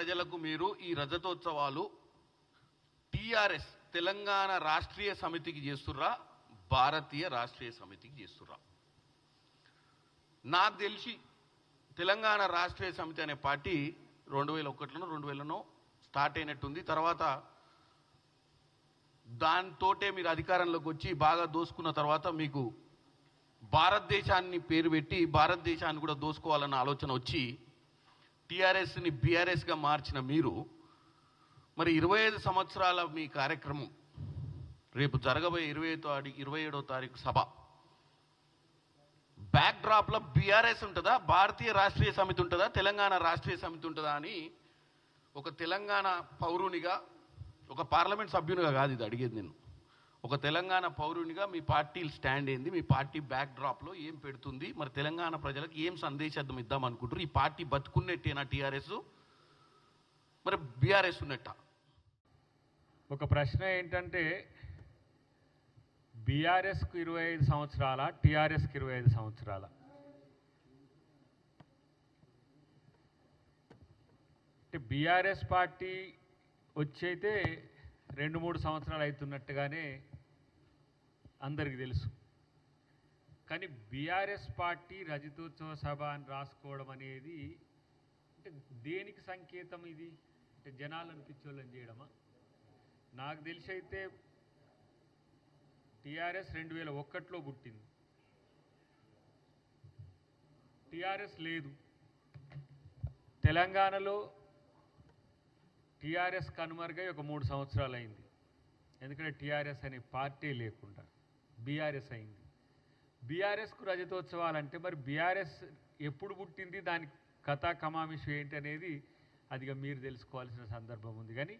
ప్రజలకు మీరు ఈ రజతోత్సవాలు టిఆర్ఎస్ తెలంగాణ రాష్ట్రీయ సమితికి చేస్తుర్రా, భారతీయ రాష్ట్రీయ సమితికి చేస్తుర్రా? నాకు తెలిసి తెలంగాణ రాష్ట్రీయ సమితి అనే పార్టీ 2001లోనో 2000లోనో స్టార్ట్ అయినట్టుంది. తర్వాత దాంతోటే మీరు అధికారంలోకి వచ్చి బాగా దోసుకున్న తర్వాత మీకు భారతదేశాన్ని పేరు పెట్టి భారతదేశాన్ని కూడా దోసుకోవాలన్న ఆలోచన వచ్చి టీఆర్ఎస్ని బీఆర్ఎస్గా మార్చిన మీరు మరి 25 సంవత్సరాల మీ కార్యక్రమం రేపు జరగబోయే 27వ తారీఖు సభ బ్యాక్ డ్రాప్లో బీఆర్ఎస్ ఉంటుందా, భారతీయ రాష్ట్రీయ సమితి ఉంటుందా, తెలంగాణ రాష్ట్రీయ సమితి ఉంటుందా అని ఒక తెలంగాణ పౌరునిగా, ఒక పార్లమెంట్ సభ్యునిగా కాదు ఇది అడిగేది నేను, ఒక తెలంగాణ పౌరునిగా మీ పార్టీ స్టాండ్ ఏంది, మీ పార్టీ బ్యాక్ డ్రాప్లో ఏం పెడుతుంది, మరి తెలంగాణ ప్రజలకు ఏం సందేశం ఇద్దాం అనుకుంటారు? ఈ పార్టీ బతుకున్నట్టేనా టీఆర్ఎస్, మరి బీఆర్ఎస్ ఉన్నట్ట? ఒక ప్రశ్న ఏంటంటే బీఆర్ఎస్కు 25 సంవత్సరాల, టీఆర్ఎస్కి 25 సంవత్సరాల? అంటే బీఆర్ఎస్ పార్టీ వచ్చైతే 2-3 సంవత్సరాలు అవుతున్నట్టుగానే అందరికీ తెలుసు. కానీ బీఆర్ఎస్ పార్టీ రజతోత్సవ సభ అని రాసుకోవడం అనేది అంటే దేనికి సంకేతం ఇది? అంటే జనాలను పిచ్చోళ్ళని చేయడమా? నాకు తెలిసి అయితే టీఆర్ఎస్ 2001లో పుట్టింది. టీఆర్ఎస్ లేదు తెలంగాణలో. టీఆర్ఎస్ కనుమరుగై ఒక 3 సంవత్సరాలు అయింది. ఎందుకంటే టీఆర్ఎస్ అనే పార్టీ లేకుండా బీఆర్ఎస్ అయింది. బీఆర్ఎస్కు రజతోత్సవాలంటే మరి బీఆర్ఎస్ ఎప్పుడు పుట్టింది, దానికి కథా కమామిషు ఏంటి అనేది అదిగా మీరు తెలుసుకోవాల్సిన సందర్భం ఉంది. కానీ